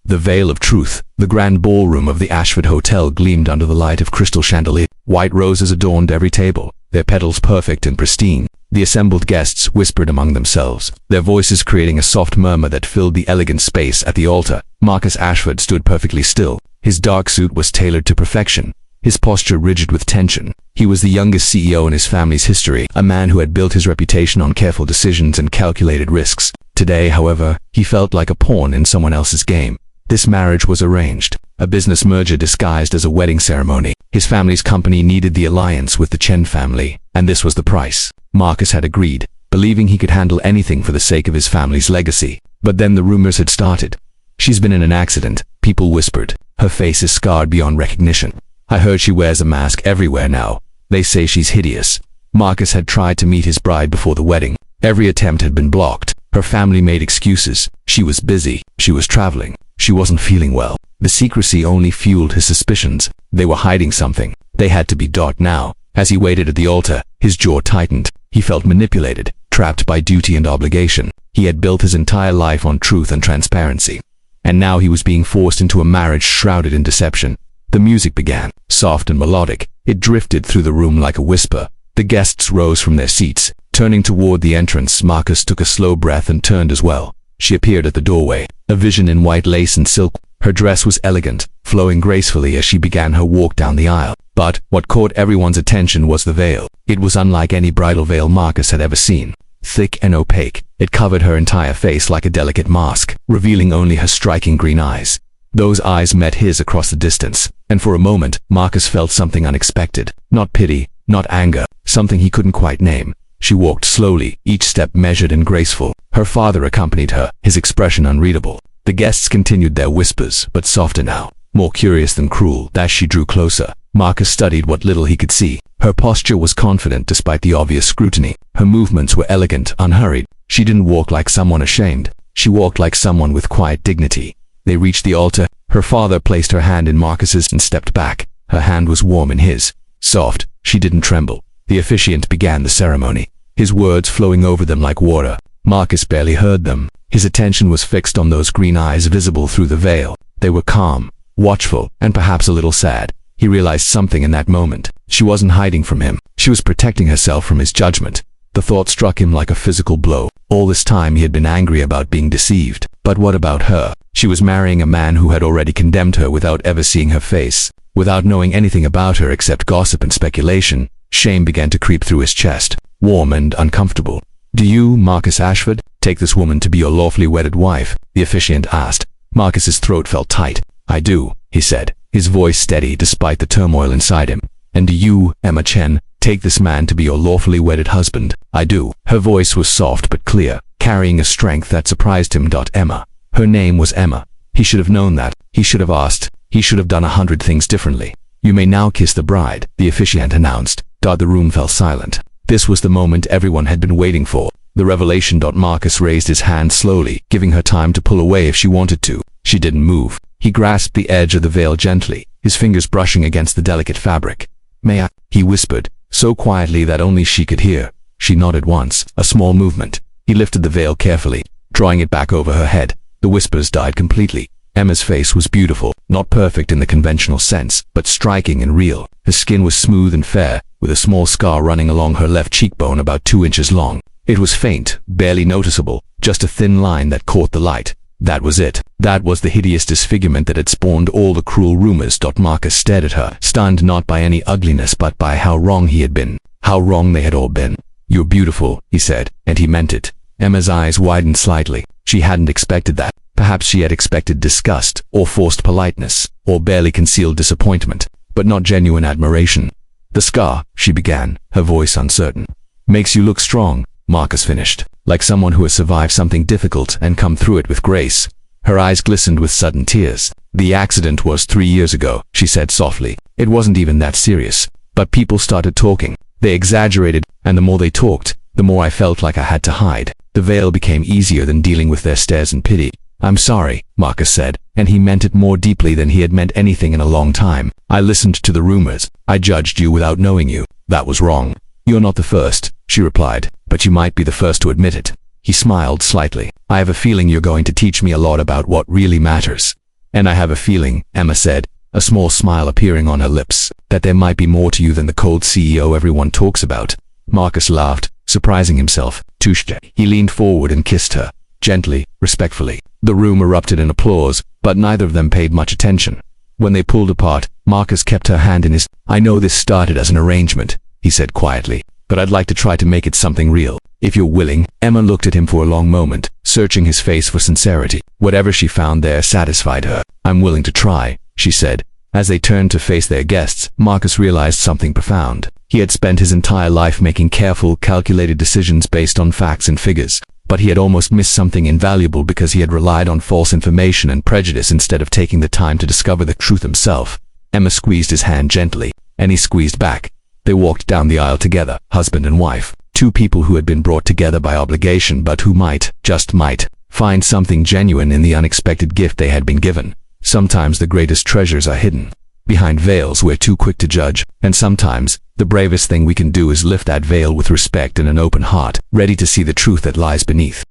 The Veil of Truth. The grand ballroom of the Ashford Hotel gleamed under the light of crystal chandeliers. White roses adorned every table, their petals perfect and pristine. The assembled guests whispered among themselves, their voices creating a soft murmur that filled the elegant space at the altar. Marcus Ashford stood perfectly still. His dark suit was tailored to perfection, his posture rigid with tension. He was the youngest CEO in his family's history, a man who had built his reputation on careful decisions and calculated risks. Today, however, he felt like a pawn in someone else's game. This marriage was arranged, a business merger disguised as a wedding ceremony. His family's company needed the alliance with the Chen family, and this was the price. Marcus had agreed, believing he could handle anything for the sake of his family's legacy. But then the rumors had started. "She's been in an accident," people whispered. "Her face is scarred beyond recognition. I heard she wears a mask everywhere now. They say she's hideous." Marcus had tried to meet his bride before the wedding. Every attempt had been blocked. Her family made excuses. She was busy. She was traveling. She wasn't feeling well. The secrecy only fueled his suspicions. They were hiding something. They had to be dark now. As he waited at the altar, his jaw tightened. He felt manipulated, trapped by duty and obligation. He had built his entire life on truth and transparency. And now he was being forced into a marriage shrouded in deception. The music began, soft and melodic. It drifted through the room like a whisper. The guests rose from their seats. Turning toward the entrance, Marcus took a slow breath and turned as well. She appeared at the doorway, a vision in white lace and silk. Her dress was elegant, flowing gracefully as she began her walk down the aisle. But what caught everyone's attention was the veil. It was unlike any bridal veil Marcus had ever seen. Thick and opaque, it covered her entire face like a delicate mask, revealing only her striking green eyes. Those eyes met his across the distance, and for a moment, Marcus felt something unexpected. Not pity, not anger, something he couldn't quite name. She walked slowly, each step measured and graceful. Her father accompanied her, his expression unreadable. The guests continued their whispers, but softer now, more curious than cruel. As she drew closer, Marcus studied what little he could see. Her posture was confident despite the obvious scrutiny. Her movements were elegant, unhurried. She didn't walk like someone ashamed. She walked like someone with quiet dignity. They reached the altar. Her father placed her hand in Marcus's and stepped back. Her hand was warm in his. Soft, she didn't tremble. The officiant began the ceremony, his words flowing over them like water. Marcus barely heard them. His attention was fixed on those green eyes visible through the veil. They were calm, watchful, and perhaps a little sad. He realized something in that moment. She wasn't hiding from him. She was protecting herself from his judgment. The thought struck him like a physical blow. All this time he had been angry about being deceived. But what about her? She was marrying a man who had already condemned her without ever seeing her face. Without knowing anything about her except gossip and speculation, shame began to creep through his chest, warm and uncomfortable. "Do you, Marcus Ashford, take this woman to be your lawfully wedded wife?" the officiant asked. Marcus's throat felt tight. "I do," he said, his voice steady despite the turmoil inside him. "And do you, Emma Chen, take this man to be your lawfully wedded husband?" "I do." Her voice was soft but clear, carrying a strength that surprised him. Emma. Her name was Emma. He should have known that. He should have asked. He should have done 100 things differently. "You may now kiss the bride," the officiant announced. The room fell silent. This was the moment everyone had been waiting for. The revelation. Marcus raised his hand slowly, giving her time to pull away if she wanted to. She didn't move. He grasped the edge of the veil gently, his fingers brushing against the delicate fabric. "May I?" he whispered, so quietly that only she could hear. She nodded once, a small movement. He lifted the veil carefully, drawing it back over her head. The whispers died completely. Emma's face was beautiful, not perfect in the conventional sense, but striking and real. Her skin was smooth and fair, with a small scar running along her left cheekbone about 2 inches long. It was faint, barely noticeable, just a thin line that caught the light. That was it. That was the hideous disfigurement that had spawned all the cruel rumors. Marcus stared at her, stunned not by any ugliness but by how wrong he had been, how wrong they had all been. "You're beautiful," he said, and he meant it. Emma's eyes widened slightly. She hadn't expected that. Perhaps she had expected disgust, or forced politeness, or barely concealed disappointment, but not genuine admiration. "The scar," she began, her voice uncertain. "Makes you look strong," Marcus finished, like someone who has survived something difficult and come through it with grace. Her eyes glistened with sudden tears. "The accident was 3 years ago," she said softly. "It wasn't even that serious. But people started talking. They exaggerated, and the more they talked, the more I felt like I had to hide. The veil became easier than dealing with their stares and pity." "I'm sorry," Marcus said, and he meant it more deeply than he had meant anything in a long time. "I listened to the rumors. I judged you without knowing you. That was wrong." "You're not the first," she replied, "but you might be the first to admit it." He smiled slightly. "I have a feeling you're going to teach me a lot about what really matters." And I have a feeling, Emma said, a small smile appearing on her lips, that there might be more to you than the cold CEO everyone talks about. Marcus laughed, surprising himself. Touche. He leaned forward and kissed her, gently, respectfully. The room erupted in applause, but neither of them paid much attention. When they pulled apart, Marcus kept her hand in his. I know this started as an arrangement, he said quietly, but I'd like to try to make it something real. If you're willing. Emma looked at him for a long moment, searching his face for sincerity. Whatever she found there satisfied her. I'm willing to try, she said. As they turned to face their guests, Marcus realized something profound. He had spent his entire life making careful, calculated decisions based on facts and figures, but he had almost missed something invaluable because he had relied on false information and prejudice instead of taking the time to discover the truth himself. Emma squeezed his hand gently, and he squeezed back. They walked down the aisle together, husband and wife, two people who had been brought together by obligation but who might, just might, find something genuine in the unexpected gift they had been given. Sometimes the greatest treasures are hidden behind veils we're too quick to judge, and sometimes the bravest thing we can do is lift that veil with respect and an open heart, ready to see the truth that lies beneath.